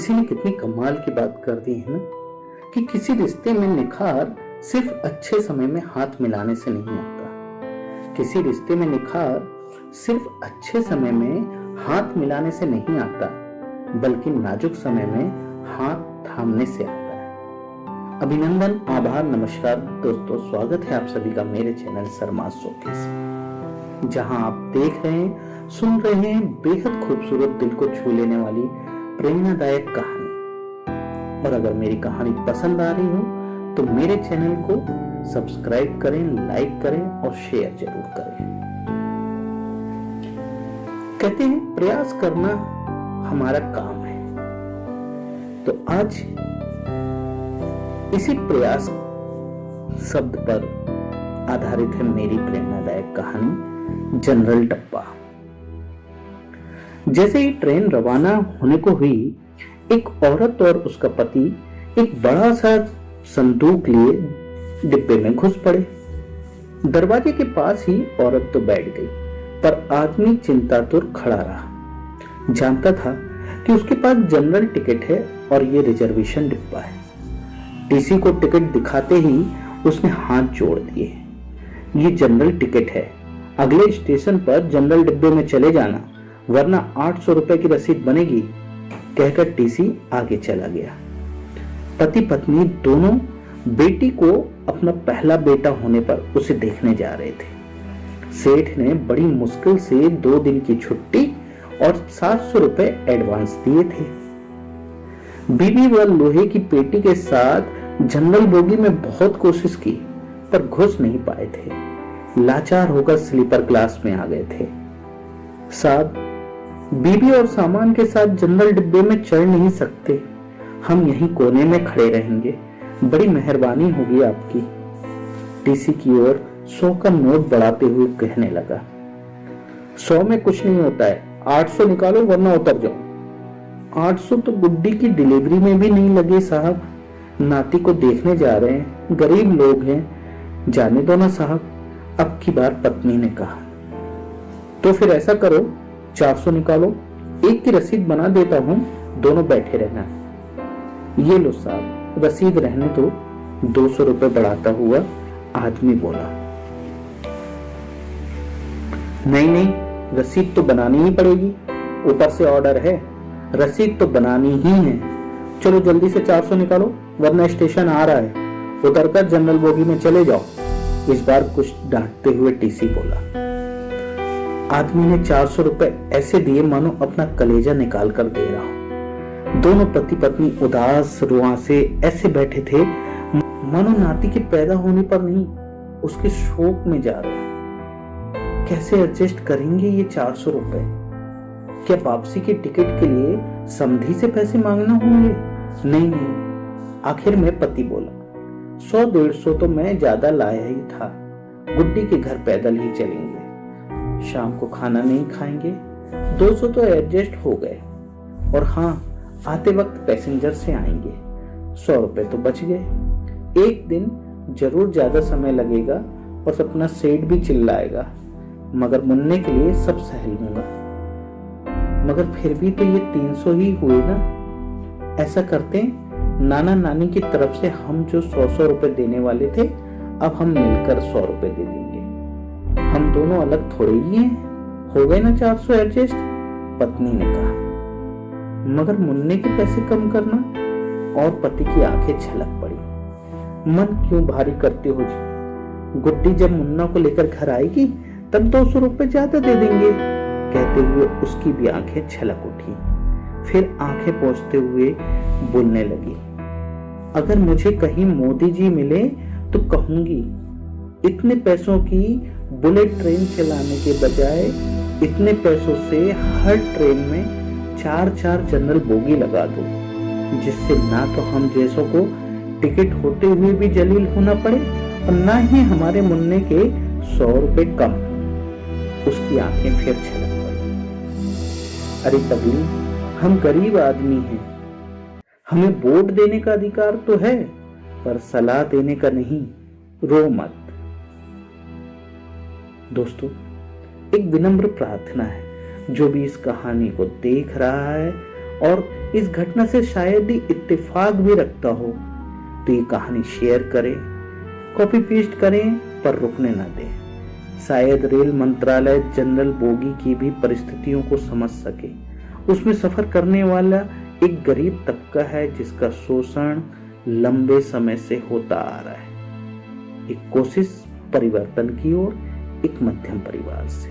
किसी ने कितनी कमाल की बात कर दी है ना कि किसी रिश्ते में निखार सिर्फ अच्छे समय में हाथ मिलाने से नहीं आता। किसी रिश्ते में निखार सिर्फ अच्छे समय में हाथ मिलाने से नहीं आता, बल्कि नाजुक समय में हाथ थामने से आता है। अभिनंदन, आभार, नमस्कार दोस्तों, स्वागत है आप सभी का मेरे चैनल सरमास शोकेस, जहां आप देख रहे हैं, सुन रहे हैं बेहद खूबसूरत, दिल को छू लेने वाली प्रेरणादायक कहानी। और अगर मेरी कहानी पसंद आ रही हो तो मेरे चैनल को सब्सक्राइब करें, लाइक करें और शेयर जरूर करें। कहते हैं प्रयास करना हमारा काम है, तो आज इसी प्रयास शब्द पर आधारित है मेरी प्रेरणादायक कहानी जनरल डब्बा। जैसे ही ट्रेन रवाना होने को हुई, एक औरत और उसका पति एक बड़ा सा संदूक लिए डिब्बे में घुस पड़े। दरवाजे के पास ही औरत तो बैठ गई, पर आदमी चिंतातुर खड़ा रहा। जानता था कि उसके पास जनरल टिकट है और ये रिजर्वेशन डिब्बा है। टीसी को टिकट दिखाते ही उसने हाथ जोड़ दिए। ये जनरल टिकट है, अगले स्टेशन पर जनरल डिब्बे में चले जाना, वरना 800 रुपए की रसीद बनेगी, कहकर टीसी आगे चला गया। पति पत्नी दोनों बेटी को अपना पहला बेटा होने पर उसे देखने जा रहे थे। सेठ ने बड़ी मुश्किल से 2 दिन की छुट्टी और 700 रुपए एडवांस दिए थे। बीबी व लोहे की पेटी के साथ जनरल बोगी में बहुत कोशिश की, पर घुस नहीं पाए थे। लाचार होकर स्लीपर क्लास में आ गए थे। साहब, बीबी और सामान के साथ जनरल डिब्बे में चढ़ नहीं सकते, हम यहीं कोने में खड़े रहेंगे, बड़ी मेहरबानी होगी आपकी। टीसी की ओर 100 का नोट बढ़ाते हुए कहने लगा। 100 में कुछ नहीं होता है, 800 निकालो वरना उतर जाओ। 800 तो गुड्डी की डिलीवरी में भी नहीं लगे साहब, नाती को देखने जा रहे हैं, गरीब लोग हैं, जाने दो ना साहब। अब की बार पत्नी ने कहा। तो फिर ऐसा करो, 400 निकालो, एक की रसीद बना देता हूं, दोनों बैठे रहना। ये लो साहब, रसीद रहने दो। 200 रुपए बढ़ाता हुआ आदमी बोला। नहीं नहीं, रसीद तो बनानी ही पड़ेगी, ऊपर से ऑर्डर है, रसीद तो बनानी ही है। चलो जल्दी से 400 निकालो, वरना स्टेशन आ रहा है, उतरकर जनरल बोगी में चले जाओ। इस बार कुछ डांटते हुए टीसी बोला। आदमी ने 400 रुपए ऐसे दिए मानो अपना कलेजा निकाल कर दे रहा हो। दोनों पति पत्नी उदास रुआ से ऐसे बैठे थे मानो नाती के पैदा होने पर नहीं, उसके शोक में जा रहे। कैसे एडजस्ट करेंगे ये 400 रुपए? क्या वापसी के टिकट के लिए समधी से पैसे मांगना होंगे? नहीं नहीं, आखिर में पति बोला, 100-150 तो मैं ज्यादा लाया ही था, गुड्डी के घर पैदल ही चलेंगे, शाम को खाना नहीं खाएंगे, 200 तो एडजस्ट हो गए, और हाँ, आते वक्त पैसेंजर से आएंगे, 100 रुपए तो बच गए। एक दिन जरूर ज्यादा समय लगेगा और अपना सेठ भी चिल्लाएगा, मगर मुन्ने के लिए सब सह लूंगा। मगर फिर भी तो ये 300 ही हुए ना। ऐसा करते, नाना नानी की तरफ से हम जो 100 रुपए देने वाले थे, अब हम मिलकर 100 रुपए दे देंगे। हम दोनों अलग थोड़े ही हैं, हो गए ना 400 एडजस्ट, पत्नी ने कहा। मगर मुन्ने के पैसे कम करना, और पति की आंखें छलक पड़ी। मन क्यों भारी करते हो जी? गुड्डी जब मुन्ना को लेकर घर आएगी तब 200 रुपए ज्यादा दे देंगे, कहते हुए उसकी भी आंखें छलक उठी। फिर आंखें पोंछते हुए बोलने लगी, अगर मुझे कहीं मोदी जी मिले तो कहूंगी, इतने पैसों की बुलेट ट्रेन चलाने के बजाय इतने पैसों से हर ट्रेन में 4-4 जनरल बोगी लगा दो, जिससे ना तो हम जैसों को टिकट होते हुए भी जलील होना पड़े और ना ही हमारे मुन्ने के 100 रुपए कम। उसकी आंखें फिर छलक पड़ी। अरे पगली, हम गरीब आदमी हैं, हमें वोट देने का अधिकार तो है, पर सलाह देने का नहीं, रो मत। दोस्तों, एक विनम्र प्रार्थना है, जो भी इस कहानी को देख रहा है और इस घटना से शायद ही इत्तेफाक भी रखता हो तो ये कहानी शेयर करें, कॉपी पेस्ट करें, पर रुकने ना दें। शायद रेल मंत्रालय जनरल बोगी की भी परिस्थितियों को समझ सके। उसमें सफर करने वाला एक गरीब तबका है जिसका शोषण लंबे समय से होता आ रहा है। एक कोशिश परिवर्तन की ओर एक मध्यम परिवार से।